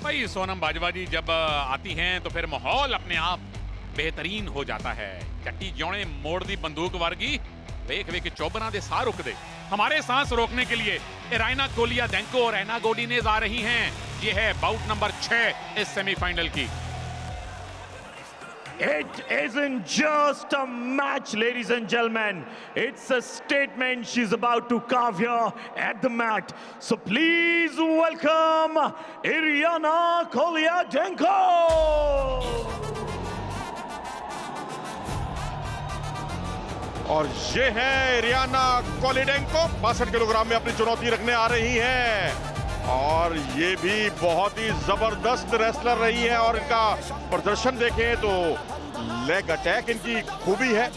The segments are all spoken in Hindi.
भाई सोनम बाजवा जी जब आती हैं तो फिर माहौल अपने आप बेहतरीन हो जाता है। चट्टी जोड़े मोड़ दी बंदूक वर्गी, वेख वेख चौबना दे साह रुक दे। हमारे सांस रोकने के लिए इराइना कोलियाडेंको और एना गोडिनेज आ रही हैं। ये है बाउट नंबर 6 इस सेमीफाइनल की। It isn't just a match, ladies and gentlemen. It's a statement she's about to carve here at the mat. So please welcome Iryana Kolyadенко. और ये है इरियाना कोलियाडेंको, 62 किलोग्राम में अपनी चुनौती रखने आ रही हैं। और ये भी बहुत ही जबरदस्त रेसलर रही है और इनका प्रदर्शन देखें तो लेग अटैक इनकी खूबी है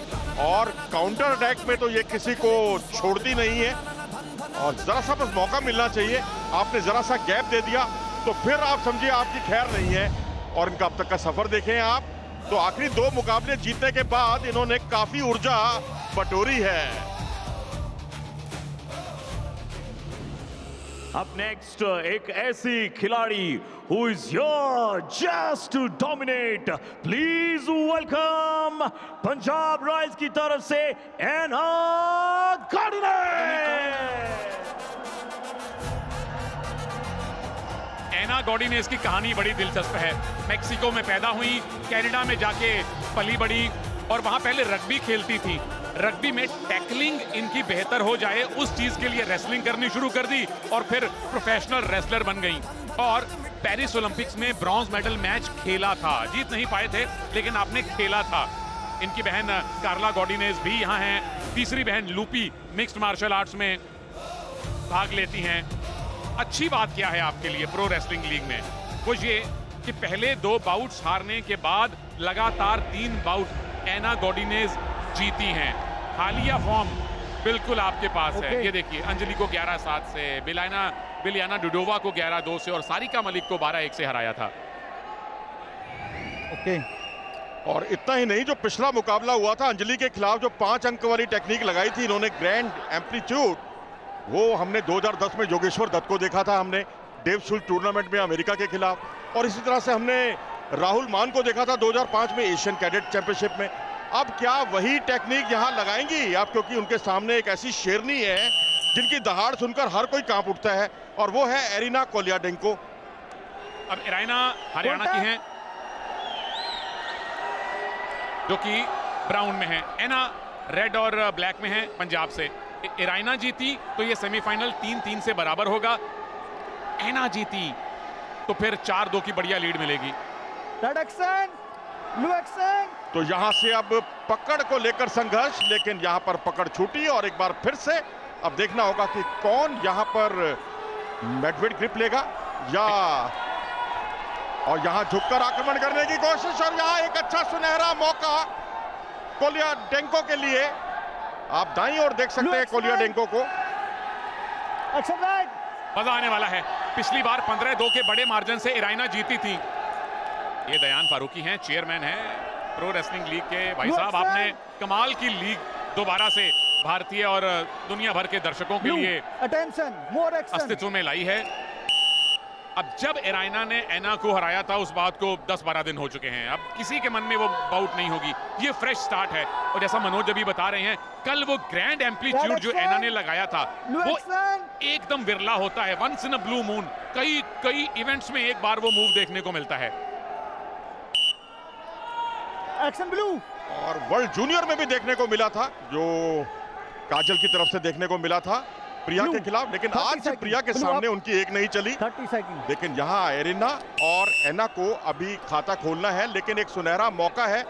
और काउंटर अटैक में तो ये किसी को छोड़ती नहीं है। और जरा सा बस मौका मिलना चाहिए, आपने जरा सा गैप दे दिया तो फिर आप समझिए आपकी खैर नहीं है। और इनका अब तक का सफर देखें आप तो आखिरी 2 मुकाबले जीतने के बाद इन्होंने काफी ऊर्जा बटोरी है। Up next, एक ऐसी खिलाड़ी who is here just to dominate. Please welcome Punjab Royals की तरफ से एना गोडिनेज। एना गोडिनेज की कहानी बड़ी दिलचस्प है। मेक्सिको में पैदा हुई, कनाडा में जाके पली बड़ी और वहां पहले रग्बी खेलती थी। रग्बी में टैकलिंग इनकी बेहतर हो जाए उस चीज के लिए रेसलिंग करनी शुरू कर दी और फिर प्रोफेशनल रेसलर बन गई। और पेरिस ओलंपिक्स में ब्रॉन्ज मेडल मैच खेला था, जीत नहीं पाए थे लेकिन आपने खेला था। इनकी बहन कार्ला गोडिनेज भी यहाँ हैं। तीसरी बहन लूपी मिक्स्ड मार्शल आर्ट्स में भाग लेती हैं। अच्छी बात क्या है आपके लिए प्रो रेसलिंग लीग में? वो ये कि पहले 2 बाउट्स हारने के बाद लगातार 3 बाउट एना गोडिनेज जीती हैं। हालिया फॉर्म बिल्कुल आपके पास है। ये देखिए, अंजलि को 11-7 से, बिलियाना डुडोवा को 11-2 से और सारिका मलिक को 12-1 से हराया था। और इतना ही नहीं, जो पिछला मुकाबला हुआ था अंजलि के खिलाफ, जो 5 अंक वाली टेक्निक लगाई थी इन्होंने, ग्रैंड एम्पलीट्यूड, वो हमने 2010 में योगेश्वर दत्त को देखा था, हमने डेव शुल टूर्नामेंट में अमेरिका के खिलाफ, और इसी तरह से हमने राहुल मान को देखा था 2005 में एशियन कैडेट चैंपियनशिप में। अब क्या वही टेक्निक यहां लगाएंगी आप? क्योंकि उनके सामने एक ऐसी शेरनी है जिनकी दहाड़ सुनकर हर कोई कांप उठता है और वो है इरियाना कोलियाडेंको। अब इराइना हरियाणा की हैं जो कि ब्राउन में है, एना रेड और ब्लैक में है पंजाब से। इराइना जीती तो ये सेमीफाइनल 3-3 से बराबर होगा। एना जीती तो फिर 4-2 की बढ़िया लीड मिलेगी। तो यहां से अब पकड़ को लेकर संघर्ष, लेकिन यहां पर पकड़ छूटी और एक बार फिर से अब देखना होगा कि कौन यहां पर मिडवेट ग्रिप लेगा या, और यहां झुककर आक्रमण करने की कोशिश, और यहां एक अच्छा सुनहरा मौका कोलियाडेंको के लिए। आप दाईं ओर देख सकते हैं कोलियाडेंको को। मजा आने वाला है। पिछली बार 15-2 के बड़े मार्जिन से इराइना जीती थी। ये दयान फारूकी हैं, चेयरमैन हैं प्रो रेसलिंग लीग के। भाई साहब, आपने कमाल की लीग दोबारा से भारतीय और दुनिया भर के दर्शकों के लिए अस्तित्व में लाई है। अब जब इराइना ने एना को हराया था उस बात को 10-12 दिन हो चुके हैं। अब किसी के मन में वो बाउट नहीं होगी, ये फ्रेश स्टार्ट है। और जैसा मनोज अभी बता रहे हैं, कल वो ग्रैंड एम्पलीट्यूड जो एना ने लगाया था वो एकदम विरला होता है, once in a blue moon. कई इवेंट्स में एक बार वो मूव देखने को मिलता है। Action blue. और वर्ल्ड जूनियर में भी देखने को मिला था, जो काजल की तरफ से देखने को मिला था प्रिया के खिलाफ, लेकिन आज से प्रिया के सामने उनकी एक नहीं चली। 30 सेकंड। लेकिन यहाँ इरियाना और एना को अभी खाता खोलना है, लेकिन एक सुनहरा मौका है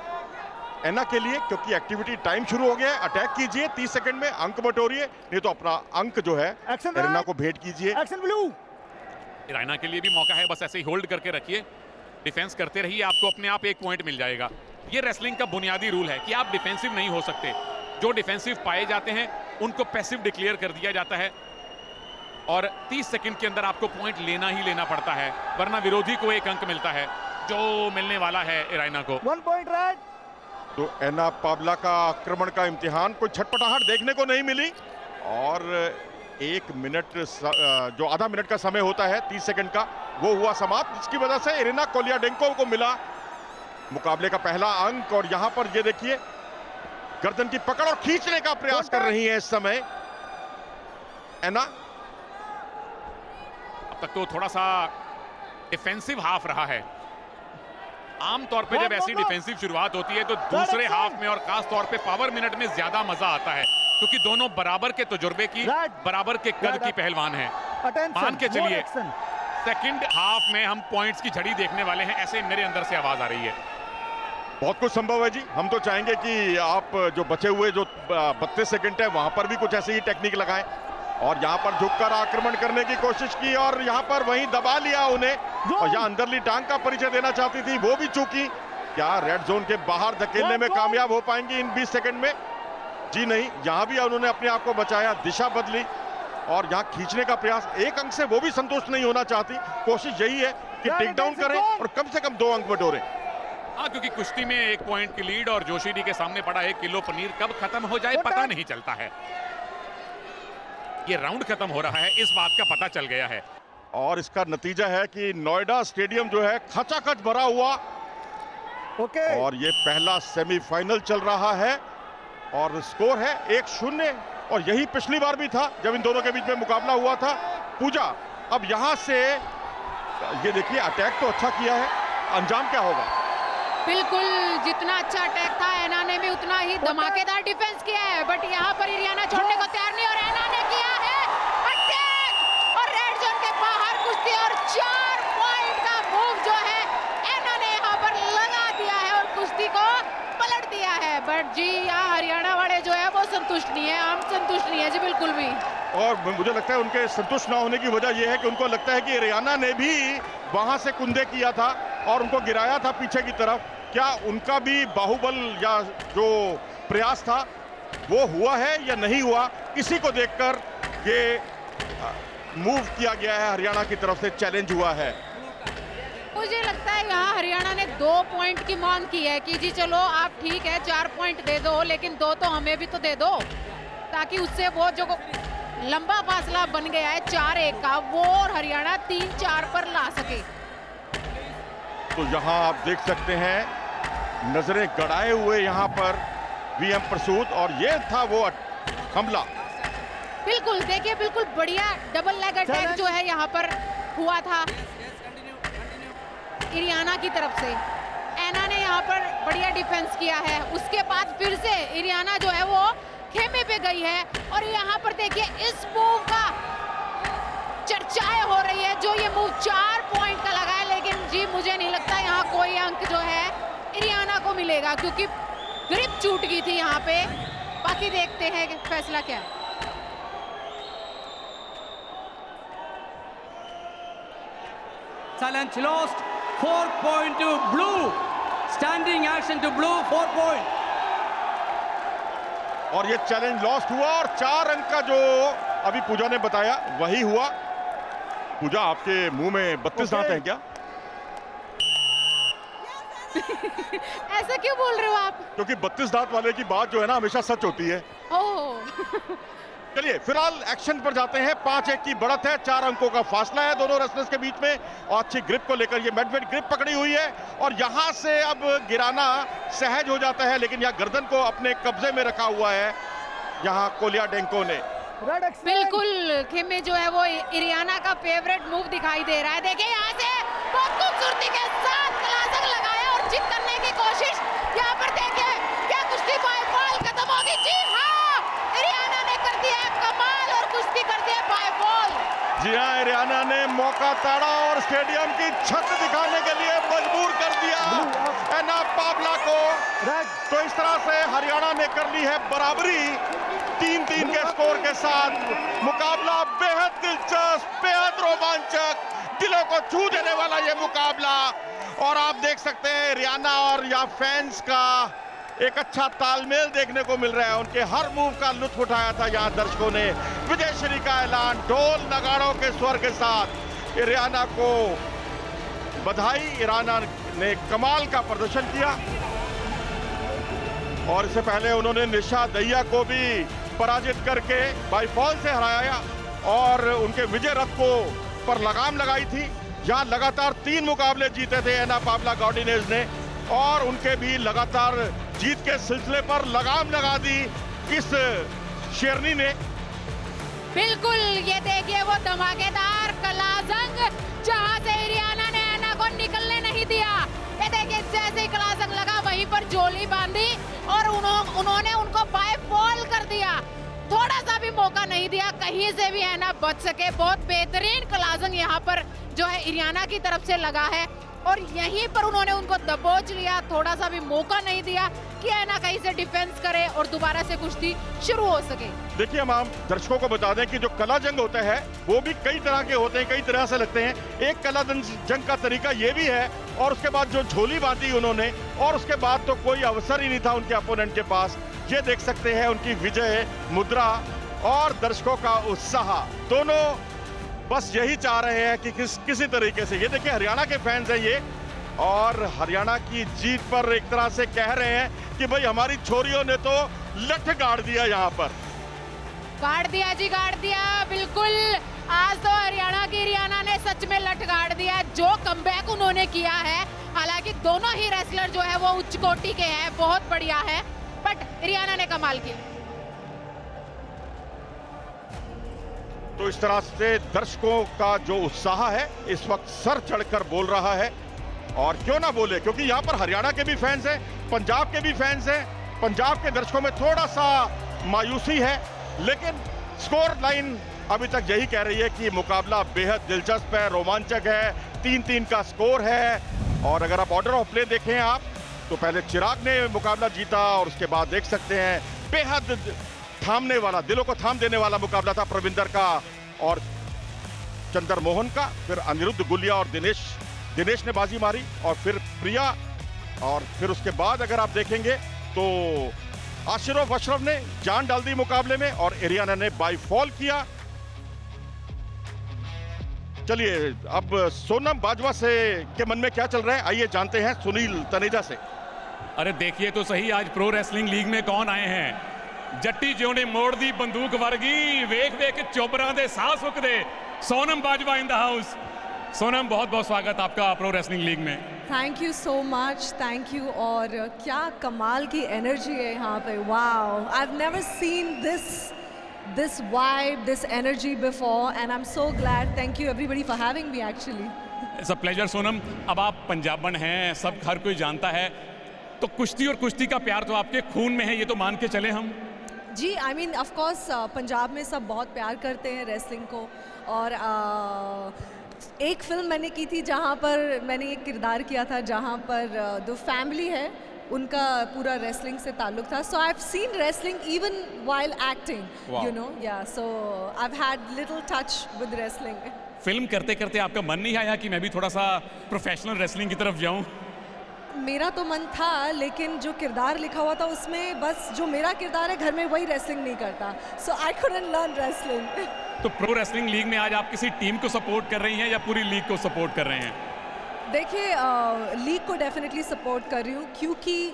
एना के लिए, क्योंकि एक्टिविटी टाइम शुरू हो गया है। अटैक कीजिए 30 सेकंड में, अंक बटोरिए, नहीं तो अपना अंक जो है इरियाना को भेंट कीजिए। Action blue. इराइना के लिए भी मौका है, बस ऐसे ही होल्ड करके रखिए, डिफेंस करते रहिए, आपको अपने आप एक पॉइंट मिल जाएगा। ये रेसलिंग का बुनियादी रूल है कि आप डिफेंसिव नहीं हो सकते। जो डिफेंसिव पाए जाते हैं उनको पैसिव डिक्लेयर कर दिया जाता है और 30 सेकंड के अंदर आपको पॉइंट लेना ही लेना पड़ता है, वरना विरोधी को 1 अंक मिलता है, जो मिलने वाला है इराइना को। 1 पॉइंट रेड। तो एना पाब्ला का आक्रमण का इम्तिहान, कोई छटपटाहट देखने को नहीं मिली और 1 मिनट जो आधा मिनट का समय होता है 30 सेकंड का, वो हुआ समाप्त, जिसकी वजह से इरिना कोलियाडेंको को मिला मुकाबले का पहला अंक। और यहां पर ये देखिए गर्दन की पकड़ और खींचने का प्रयास कर रही है इस समय एना। अब तक तो थोड़ा सा डिफेंसिव हाफ रहा है। आमतौर पे जब ऐसी डिफेंसिव शुरुआत होती है तो दूसरे हाफ में और खास तौर पे पावर मिनट में ज्यादा मजा आता है, क्योंकि दोनों बराबर के तजुर्बे की, बराबर के कद की पहलवान हैं। मान के चलिए सेकंड हाफ में हम पॉइंट्स की झड़ी देखने वाले हैं, ऐसे मेरे अंदर से आवाज आ रही है। बहुत कुछ संभव है जी। हम तो चाहेंगे कि आप जो बचे हुए जो 32 सेकंड है वहां पर भी कुछ ऐसी ही टेक्निक लगाएं। और यहां पर झुककर आक्रमण करने की कोशिश की और यहां पर वहीं दबा लिया उन्हें। और यहां अंदरली टांग का परिचय देना चाहती थी, वो भी चूकी। क्या रेड जोन के बाहर धकेलने में कामयाब हो पाएंगी इन 20 सेकंड में? जी नहीं, यहां भी उन्होंने अपने आप को बचाया, दिशा बदली और यहां खींचने का प्रयास। 1 अंक से वो भी संतुष्ट नहीं होना चाहती। कोशिश यही है कि टेक डाउन करें और कम से कम 2 अंक बटोरें। हाँ, क्योंकि कुश्ती में 1 पॉइंट की लीड और जोशीडी के सामने पड़ा 1 किलो पनीर कब खत्म हो जाए पता नहीं चलता है। ये राउंड खत्म हो रहा है, इस बात का पता चल गया है। और इसका नतीजा है कि नोएडा स्टेडियम जो है खचाखच भरा हुआ। और ये पहला सेमीफाइनल चल रहा है और स्कोर है 1-0। और यही पिछली बार भी था जब इन दोनों के बीच में मुकाबला हुआ था। पूजा, अब यहां से ये देखिए अटैक तो अच्छा किया है, अंजाम क्या होगा? बिल्कुल, जितना अच्छा अटैक था एना ने भी उतना ही धमाकेदार डिफेंस किया है, बट यहाँ पर इरियाना छोड़ने को तैयार नहीं और एना ने किया है अटैक और रेड जोन के बाहर कुश्ती और 4 पॉइंट का मूव जो है एना ने यहाँ पर लगा दिया है और कुश्ती को पलट दिया है। बट जी यहाँ हरियाणा वाले जो है वो संतुष्ट नहीं है, हम संतुष्ट नहीं है जी बिल्कुल भी। और मुझे लगता है उनके संतुष्ट ना होने की वजह यह है कि उनको लगता है कि इरियाना ने भी वहां से कुंदे किया था और उनको गिराया था पीछे की तरफ। क्या उनका भी बाहुबल या जो प्रयास था वो हुआ है या नहीं हुआ, इसी को देखकर ये मूव किया गया है, हरियाणा की तरफ से चैलेंज हुआ है। मुझे लगता है यहाँ हरियाणा ने 2 पॉइंट की मांग की है कि जी चलो आप ठीक है 4 पॉइंट दे दो, लेकिन 2 तो हमें भी तो दे दो, ताकि उससे वो जो लंबा फासला बन गया है 4-1 का, वो और हरियाणा 3-4 पर ला सके। तो यहाँ आप देख सकते हैं नजरें गड़ाए हुए यहाँ पर वीएम प्रसूद, और ये था वो हमला। बिल्कुल, देखिए बिल्कुल बढ़िया डबल लेग अटैक जो है यहाँ पर हुआ था इरियाना की तरफ से। एना ने यहाँ पर बढ़िया डिफेंस किया है, उसके बाद फिर से इरियाना जो है वो खेमे पे गई है। और यहाँ पर देखिए इस मूव का चर्चाएं हो रही है, जो ये मूव 4 पॉइंट का लगा है, लेकिन जी मुझे नहीं लगता यहाँ कोई अंक जो है इरियाना को मिलेगा, क्योंकि ग्रिप छूट गई थी यहाँ पे। बाकी देखते हैं कि फैसला क्या है। Challenge lost, 4 point to blue. Standing action to blue, 4 point. और ये चैलेंज लॉस्ट हुआ और 4 अंक का जो अभी पूजा ने बताया वही हुआ। पूजा, आपके मुंह में 32 दांत हैं क्या? ऐसा क्यों बोल रहे हो आप? क्योंकि 32 दांत वाले की बात जो है ना हमेशा सच होती है। ओह चलिए फिलहाल एक्शन पर जाते हैं। 5-1 की बढ़त है, 4 अंकों का फासला है दोनों रेसलर्स के बीच में। और अच्छी ग्रिप को लेकर ये मिडवेट ग्रिप पकड़ी हुई है और यहां से अब गिराना सहज हो जाता है, लेकिन यहां गर्दन को अपने कब्जे में रखा हुआ है यहां कोलियाडेंको ने। बिल्कुल, खेमे जो है वो इरियाना का फेवरेट मूव दिखाई दे रहा है। देखिए यहाँ से बहुत खूबसूरती के साथ क्लासिक लगाया और जीत करने की कोशिश। यहाँ पर देखिए क्या कुश्ती बाय बॉल खत्म होगी। जी हाँ, इरियाना ने कर दिया है कमाल और कुश्ती कर दिया बाय बॉल। जी हाँ, इरियाना ने मौका ताड़ा और स्टेडियम की छत दिखाने के लिए मजबूर कर दिया एना पावला को। तो इस तरह से हरियाणा ने कर ली है बराबरी 3-3 के स्कोर के साथ। मुकाबला बेहद दिलचस्प, बेहद रोमांचक, दिलों को छू देने वाला ये मुकाबला। और आप देख सकते हैं इरियाना और या फैंस का एक अच्छा तालमेल देखने को मिल रहा है। उनके हर मूव का लुत्फ उठाया था यहाँ दर्शकों ने। विजयश्री का ऐलान ढोल नगाड़ों के स्वर के साथ इरियाना को बधाई। इरियाना ने कमाल का प्रदर्शन किया और इससे पहले उन्होंने निशा दहिया को भी पराजित करके बाई फॉल से हराया। और उनके विजय रथ को पर लगाम लगाई थी। यहाँ लगातार 3 मुकाबले जीते थे एना पाब्ला गॉर्डिनेज ने और उनके भी लगातार जीत के सिलसिले पर लगाम लगा दी इस शेरनी ने। बिल्कुल, ये देखिए वो धमाकेदार कलाजंग जहां से इरियाना ने एना को निकलने नहीं दिया। ये देखिए जैसे ही कलाजंग लगा वहीं पर जोली बांधी और उन्होंने उनको बाय फॉल कर दिया। थोड़ा सा भी मौका नहीं दिया कहीं से भी एना बच सके। बहुत बेहतरीन कलाजंग यहाँ पर जो है इरियाना की तरफ से लगा है और यहीं पर उन्होंने उनको दबोच लिया। थोड़ा सा भी मौका नहीं दिया कि एना कहीं से डिफेंस करे और दोबारा से कुश्ती शुरू हो सके। देखिए हम दर्शकों को बता दें कि जो कला जंग होता है वो भी कई तरह के होते हैं, कई तरह से लगते हैं। एक कला जंग का तरीका ये भी है और उसके बाद जो झोली बांधी उन्होंने और उसके बाद तो कोई अवसर ही नहीं था उनके अपोनेंट के पास। ये देख सकते हैं उनकी विजय मुद्रा और दर्शकों का उत्साह, दोनों बस यही चाह रहे हैं कि किसी तरीके से। ये देखिए हरियाणा के फैंस हैं ये और हरियाणा की जीत पर एक तरह से कह रहे हैं कि भाई हमारी छोरियों ने तो लठ गाड़ दिया, यहाँ पर गाड़ दिया जी, गाड़ दिया। बिल्कुल, आज तो हरियाणा की इरियाना ने सच में लठ गाड़ दिया। जो कमबैक उन्होंने किया है, हालांकि दोनों ही रेसलर जो है वो उच्च कोटि के हैं, बहुत बढ़िया है, बट इरियाना ने कमाल किया। तो इस तरह से दर्शकों का जो उत्साह है इस वक्त सर चढ़कर बोल रहा है। और क्यों ना बोले, क्योंकि यहाँ पर हरियाणा के भी फैंस हैं, पंजाब के भी फैंस हैं। पंजाब के दर्शकों में थोड़ा सा मायूसी है, लेकिन स्कोर लाइन अभी तक यही कह रही है कि मुकाबला बेहद दिलचस्प है, रोमांचक है। 3-3 का स्कोर है। और अगर आप ऑर्डर ऑफ प्ले देखें आप तो पहले चिराग ने मुकाबला जीता और उसके बाद देख सकते हैं बेहद थामने वाला, दिलों को थाम देने वाला मुकाबला था प्रविंदर का और चंद्र मोहन का। फिर अनिरुद्ध गुलिया और दिनेश ने बाजी मारी और फिर प्रिया, और फिर उसके बाद अगर आप देखेंगे तो आशिरोफ अशरफ ने जान डाल दी मुकाबले में और इरियाना ने बाय फॉल किया। चलिए अब सोनम बाजवा से के मन में क्या चल रहा है, आइए जानते हैं सुनील तनेजा से। अरे देखिए तो सही, आज प्रो रेसलिंग लीग में कौन आए हैं। जट्टी ज्यों ने मोड़ दी बंदूक वर्गी, वेख वेख चोबरां दे साह सुकदे। Sonam Bajwa in the house. Sonam, बहुत बहुत स्वागत आपका प्रो रेसलिंग लीग में। Thank you so much, thank you. और क्या कमाल की एनर्जी है यहाँ पे, wow. I have never seen this vibe, this energy before, and I'm so glad. Thank you everybody for having me actually. It's a pleasure Sonam. अब आप पंजाबन हैं, सब हर कोई जानता है, तो कुश्ती और कुश्ती का प्यार तो आपके खून में है, ये तो मान के चले हम। जी, I mean of course Punjab में सब बहुत प्यार करते हैं रेसलिंग को। और एक फिल्म मैंने की थी जहाँ पर मैंने एक किरदार किया था जहाँ पर जो फैमिली है उनका पूरा रेसलिंग से ताल्लुक था। So I have seen wrestling even while acting, you know, yeah so I have had little touch with wrestling. Film करते करते आपका मन नहीं आया कि मैं भी थोड़ा सा प्रोफेशनल रेसलिंग की तरफ जाऊं? मेरा तो मन था, लेकिन जो किरदार लिखा हुआ था उसमें बस जो मेरा किरदार है घर में वही रेसलिंग नहीं करता, सो आई कुडंट लर्न रेसलिंग। तो प्रो रेसलिंग लीग में आज आप किसी टीम को सपोर्ट कर रही हैं या पूरी लीग को सपोर्ट कर रहे हैं? देखिए, लीग को डेफिनेटली सपोर्ट कर रही हूँ, क्योंकि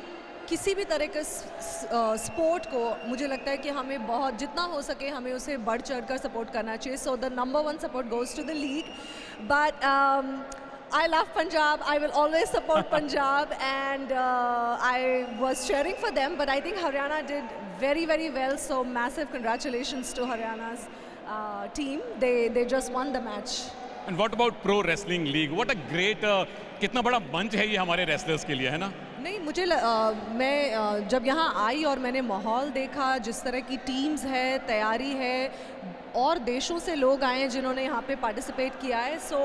किसी भी तरह के स्पोर्ट को मुझे लगता है कि हमें बहुत जितना हो सके हमें उसे बढ़ चढ़ कर सपोर्ट करना चाहिए। So the number 1 support goes to the league, but I love Punjab. I will always support Punjab, and I was cheering for them. But I think Haryana did very, very well. So massive congratulations to Haryana's team. They just won the match. And what about Pro Wrestling League? What a great कितना बड़ा मंच है ये हमारे रेसलर्स के लिए, है ना? नहीं, मुझे मैं जब यहाँ आई और मैंने माहौल देखा, जिस तरह की टीम्स है, तैयारी है, और देशों से लोग आए हैं जिन्होंने यहाँ पे पार्टिसिपेट किया है। So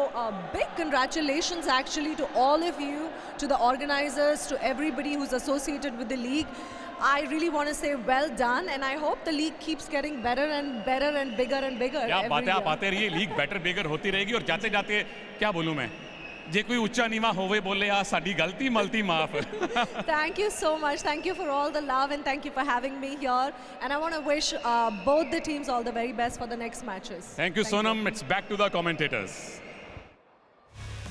big congratulations actually to all of you, to the organisers, to everybody who is associated with the league. I really want to say well done, and I hope the league keeps getting better and better and bigger and bigger. क्या बातें आप आते रहिए, लीग बेटर बिगर होती रहेगी। और जाते जाते क्या बोलूं मैं, जे कोई ऊंचा नीवा होवे बोले आ साडी गलती मलती माफ। Thank you so much. Thank you for all the love and thank you for having me here. And I want to wish both the teams all the very best for the next matches. Thank you, Sonam. It's back to the commentators.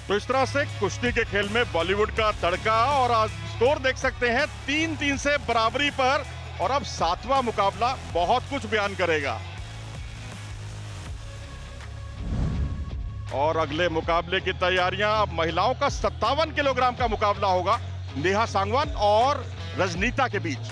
तो इस तरह से कुश्ती के खेल में बॉलीवुड का तड़का, और आज स्कोर देख सकते हैं 3-3 से बराबरी पर, और अब 7वां मुकाबला बहुत कुछ बयान करेगा। और अगले मुकाबले की तैयारियां, अब महिलाओं का 57 किलोग्राम का मुकाबला होगा नेहा सांगवान और रजनीता के बीच।